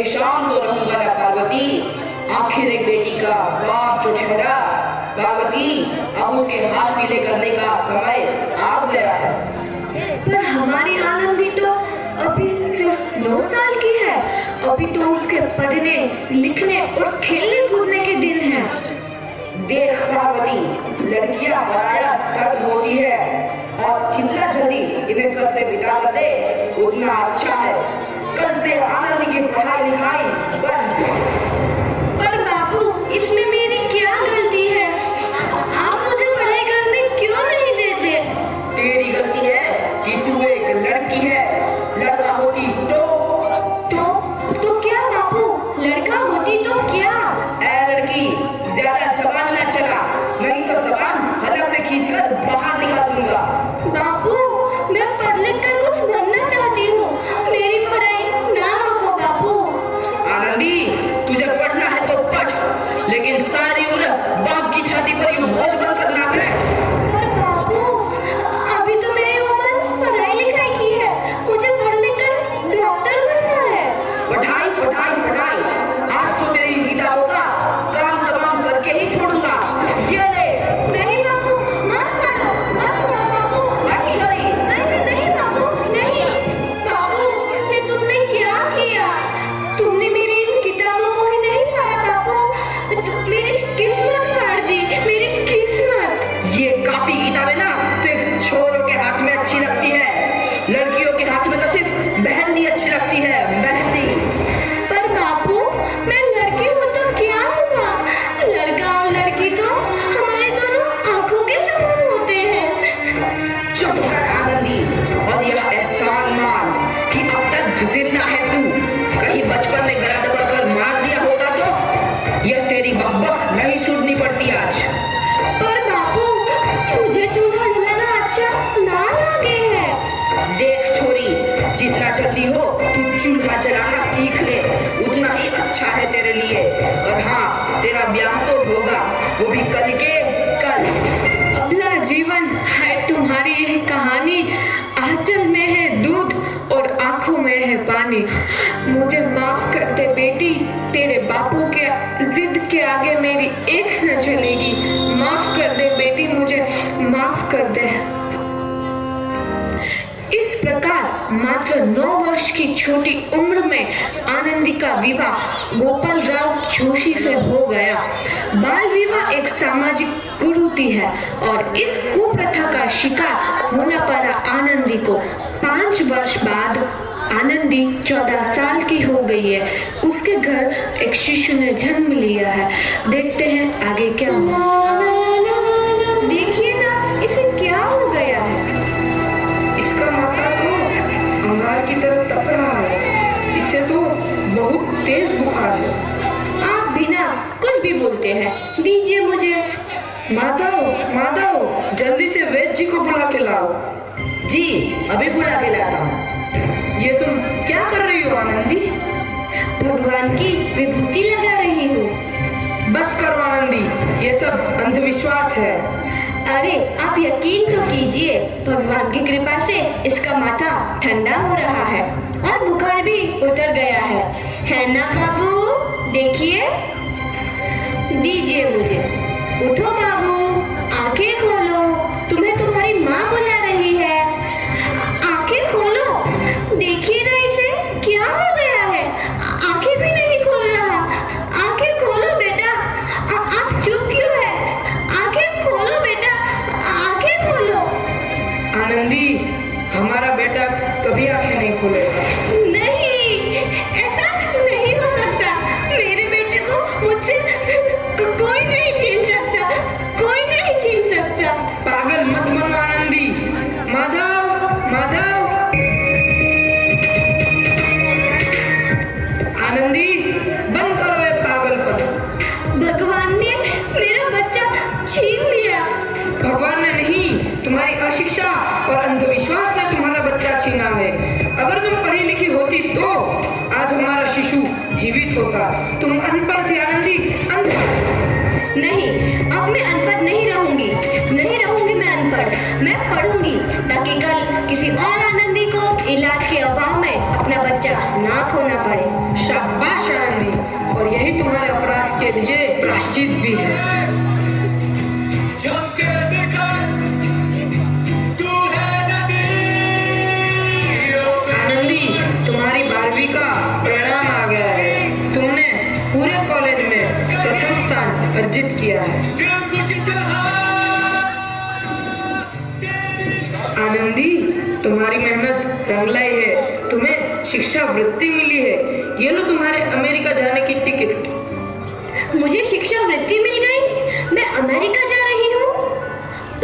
परेशान तो रहूंगा ना पार्वती। आखिर एक बेटी का बाप जो ठहरा, पार्वती अब उसके हाथ पीले करने का समय आ गया है। पर हमारी आनंदी तो अभी सिर्फ 9 साल की है। अभी तो उसके पढ़ने लिखने और खेलने कूदने के दिन हैं। देख पार्वती, लड़कियां पराया धन होती है और जितना जल्दी इन्हें घर से विदा कर दे उतना अच्छा है। कल से आनंद की पढ़ाई लिखाई बंद। पर बापू, इसमें मेरी क्या गलती है? आप मुझे पढ़ाई करने क्यों नहीं देते? तेरी गलती है कि तू एक लड़की है। लड़का होती तो क्या बापू? लड़का होती तो क्या? ऐ लड़की, ज्यादा जबान न चला, नहीं तो जबान हलक से खींचकर बाहर निकाल दूंगा। बापू, मैं पढ़ लिख कर कुछ बनना चाहती हूँ। मेरी पढ़ाई ना रोको बापू। आनंदी, तुझे पढ़ना है तो पढ़, लेकिन सारी उम्र बाप की छाती पर यूं बोझ बनकर ना बैठ। पर बापू, अभी तो मेरी उम्र पढ़ाई लिखाई की है। मुझे पढ़ लिख कर डॉक्टर बनना है। पढ़ाई पढ़ाई पढ़ाई, आज तो तेरी इन किताबों का काम तमाम करके ही छोड़ूंगा। ये ले। नहीं बापू, मत पढ़ो बापू। नहीं बापू, नहीं। बापू, ये तुमने क्या किया? तुमने मेरी इन किताबों को ही नहीं पढ़ा बापू। मेरी किस्मत फाड़ दी, मेरी किस्मत। ये कापी किताबें ना सिर्फ छोरों के हाथ में अच्छी लगती है, लड़कियों के हाथ में तो सिर्फ मेहंदी अच्छी लगती है, मेहंदी। पर बापू, मैं लड़की हूँ तो क्या हुआ? लड़का और लड़की तो हमारे दोनों आंखों के समान होते हैं। चुप कर आनंदी, और यह एहसान मान कि अब तक जिंदा है तू। कहीं बचपन में गला दबाकर मार दिया होता तो यह तेरी बकबक नहीं सुननी पड़ती आज। पर बापू, मुझे चूल्हा जलाना अच्छा ना लगे है। देख छोरी, जितना जल्दी हो तू चूल्हा जलाना सीख ले, उतना ही अच्छा है तेरे लिए। और हाँ, तेरा ब्याह तो होगा, वो भी कल के कल। अगला जीवन है तुम्हारी यह कहानी। आंचल में है दूध और आंखों में है पानी। मुझे माफ कर दे बेटी, तेरे बापू के जिद के आगे मेरी एक न चलेगी। माफ कर दे बेटी, मुझे माफ कर दे। इस प्रकार मात्र 9 वर्ष की छोटी उम्र में आनंदी का विवाह गोपाल राव जोशी से हो गया। बाल विवाह एक सामाजिक कुरीति है और इस कुप्रथा का शिकार होना पड़ा आनंदी को। 5 वर्ष बाद आनंदी 14 साल की हो गई है। उसके घर एक शिशु ने जन्म लिया है। देखते हैं आगे क्या हुआ। देखिए ना, इसे क्या हो गया है? इसका माथा तो अंगार की तरह तप रहा है। इसे तो बहुत तेज बुखार है। आप बिना कुछ भी बोलते हैं, दीजिए मुझे। माधव, जल्दी से वैद्य जी को बुला के लाओ। जी, अभी बुला के लाता हूँ। ये तुम क्या कर रही हो आनंदी? भगवान की विभूति लगा रही हूँ। बस करो आनंदी, ये सब अंधविश्वास है। अरे आप यकीन तो कीजिए, भगवान की कृपा से इसका माथा ठंडा हो रहा है और बुखार भी उतर गया है ना बाबू? देखिए, दीजिए मुझे। उठो बाबू, आंखें खोलो, तुम्हें तुम्हारी माँ बुला रही है। आंखें खोलो, देखिए ना इसे क्या हो गया है। आंखें भी नहीं खोल रहा। आंखें खोलो बेटा। आप चुप क्यों है? आंखें खोलो बेटा, आंखें खोलो। आनंदी, हमारा बेटा कभी आंखें नहीं खोलेगा। नहीं, ऐसा नहीं हो सकता। मेरे बेटे को मुझसे कोई नहीं छीन सकता, कोई नहीं छीन सकता। पागल मत बनो आनंदी। माधव, आनंदी, बंद करो ये पागलपन। भगवान ने मेरा बच्चा छीन लिया। भगवान ने नहीं, तुम्हारी अशिक्षा और अंधविश्वास ने तुम्हारा बच्चा छीना है। अगर तुम पढ़ी लिखी होती तो आज हमारा शिशु जीवित होता। तुम अनपढ़ थी आनंदी, अनपढ़। नहीं, अब मैं अनपढ़ नहीं रहूंगी मैं अनपढ़। मैं पढ़ूंगी ताकि कल किसी और आनंदी को इलाज के अभाव में अपना बच्चा ना खोना पड़े। शाबाश शाबाश आनंदी, और यही तुम्हारे अपराध के लिए प्रायश्चित भी है। जब से देखा तू है नदी। आनंदी, तुम्हारी 12वीं का परिणाम आ गया है। तुमने पूरे कॉलेज में प्रथम स्थान अर्जित किया है। दिल खुशी चाहा आनंदी, तुम्हारी मेहनत रंग लाई है। तुम्हें शिक्षा वृत्ति मिली है। ये लो तुम्हारे अमेरिका जाने की टिकट। मुझे शिक्षा वृत्ति मिल गई, मैं अमेरिका जा रही हूँ।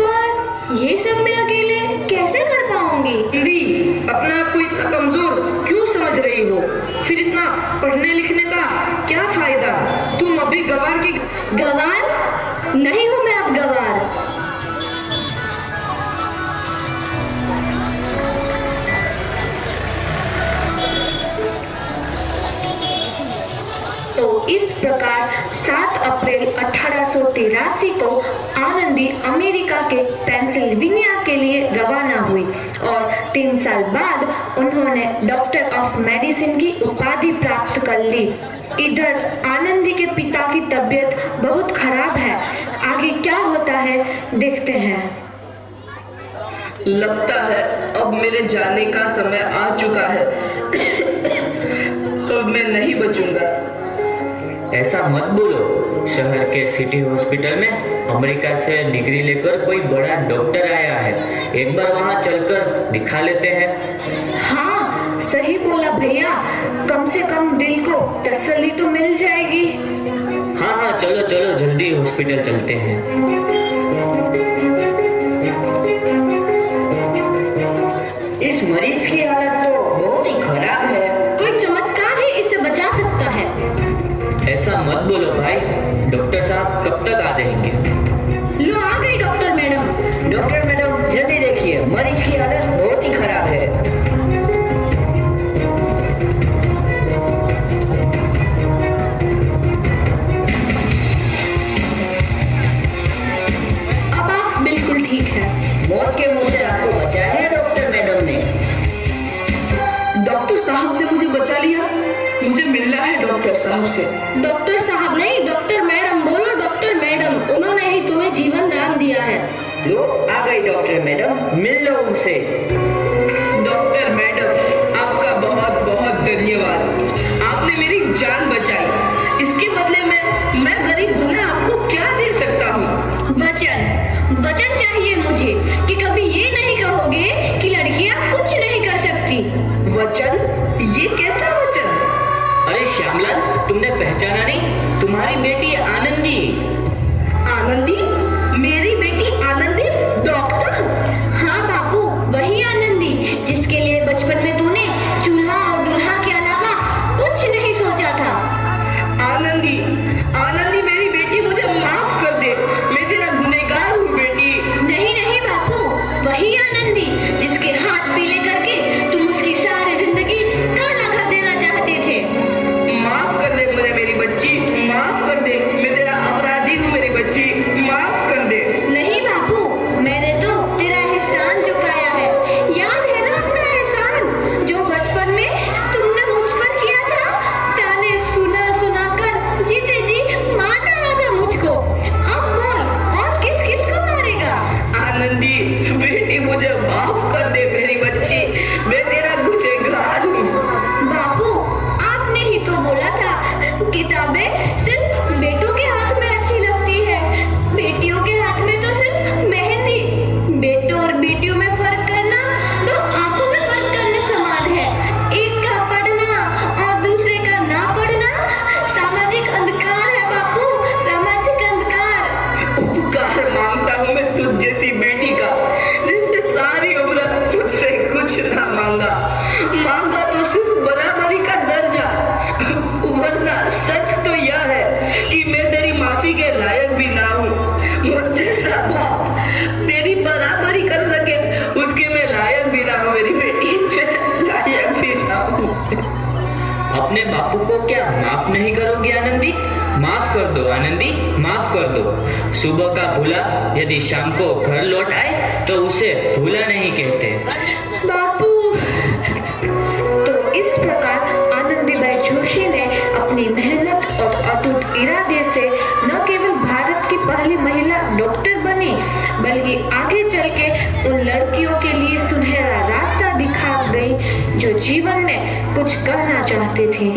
पर ये सब मैं अकेले कैसे कर पाऊंगी? आनंदी, अपने आप को इतना कमजोर क्यों समझ रही हो? फिर इतना पढ़ने लिखने का क्या फायदा? तुम अभी गवार की गवार नहीं हूँ मैं अब गवार। तो इस प्रकार 7 अप्रैल 1883 को आनंदी अमेरिका के पेंसिल्वेनिया के लिए रवाना हुई और 3 साल बाद उन्होंने डॉक्टर ऑफ मेडिसिन की उपाधि प्राप्त कर ली। इधर आनंदी के पिता की तबीयत बहुत खराब है। आगे क्या होता है देखते हैं। लगता है अब मेरे जाने का समय आ चुका है। अब मैं नहीं बचूंगा। ऐसा मत बोलो। शहर के सिटी हॉस्पिटल में अमेरिका से डिग्री लेकर कोई बड़ा डॉक्टर आया है। एक बार वहां चलकर दिखा लेते हैं। हाँ, सही बोला भैया। कम से कम दिल को तसल्ली तो मिल जाएगी। हाँ हाँ, चलो चलो जल्दी हॉस्पिटल चलते हैं। इस मरीज की हालत तो बहुत ही खराब है। कोई चमत्कार ही इसे बचा सकता है। ऐसा मत बोलो भाई। डॉक्टर साहब कब तक आ जाएंगे? लो आ गई डॉक्टर मैडम। डॉक्टर मैडम, जल्दी देखिए, मरीज की हालत बहुत ही खराब है। अब आप बिल्कुल ठीक है। मौत के मुंह से आपको बचाया है डॉक्टर मैडम ने। डॉक्टर साहब ने मुझे बचा लिया। मुझे मिलना है डॉक्टर साहब से। डॉक्टर साहब नहीं, डॉक्टर मैडम बोलो। डॉक्टर मैडम, उन्होंने ही तुम्हें जीवन दान दिया है। लो आ गई डॉक्टर मैडम, मिल लो उनसे। डॉक्टर मैडम, आपका बहुत बहुत धन्यवाद। आपने मेरी जान बचाई। इसके बदले में मैं गरीब भला आपको क्या दे सकता हूँ? वचन, वचन चाहिए मुझे कि कभी ये नहीं कहोगे कि लड़कियां कुछ नहीं कर सकती। वचन? ये कैसा वचन? अरे श्यामलाल, तुमने पहचाना नहीं? तुम्हारी बेटी आनंदी। आनंदी? मेरी बेटी आनंदी डॉक्टर? हाँ बापू, वही आनंदी जिसके लिए बचपन में तूने चूल्हा और दूल्हा के अलावा कुछ नहीं सोचा था। आनंदी, आनंदी मेरी बेटी, मुझे माफ कर दे। मैं तेरा गुनहगार हूँ बेटी। नहीं नहीं बापू, वही आनंदी जिसके हाथ पीले करके तुम उसकी सारी जिंदगी काला कर देना चाहते थे। माफ कर दे मुझे मेरी बच्ची, माफ कर दे। मैं तेरा अपराधी हूँ मेरी बच्ची, माफ कर दे। नहीं बापू, मैंने तो तेरा एहसान चुकाया है। याद है ना अपना एहसान जो बचपन में तुमने मुझ पर किया था? ताने सुना सुना कर जीते जी मार डाला था मुझको। अब बोल, और किस किस को मारेगा? आनंदी बेटी, मुझे माफ कर दे मेरी बच्ची। मैं तेरा गुनहगार हूँ। बापू, आपने ही तो बोला था किताबें सिर्फ बेटों के हाथ में अच्छी लगती है, बेटियों के हाथ में तो सिर्फ मेहंदी। बेटों और बेटियों में फर्क करना तो आंखों में फर्क करने समान है। एक का पढ़ना और दूसरे का ना पढ़ना सामाजिक अंधकार है बापू, सामाजिक अंधकार। उपकार मांगता हूँ मैं तुझ जैसी बेटी का, जिसने सारी उम्र मुझसे कुछ ना मांगा। मांगा तो सिर्फ बराबरी का दर्जा। वरना सच तो यह है कि मैं तेरी माफी के लायक भी ना हूँ। मुझ जैसा बाप तेरी बराबरी कर सके, उसके मैं लायक भी ना हूँ मेरी बेटी, मैं लायक भी ना हूँ। अपने बापू को क्या माफ नहीं करोगी आनंदी? माफ कर दो आनंदी, माफ कर दो। सुबह का भूला यदि शाम को घर लौट आए तो उसे भूला नहीं कहते। बापू। तो इस प्रकार आनंदीबाई जोशी ने अपने अपनी मेहनत और अटूट इरादे से न केवल भारत की पहली महिला डॉक्टर बनी, बल्कि आगे चल के उन लड़कियों के लिए सुनहरा रास्ता दिखा गई जो जीवन में कुछ करना चाहती थी।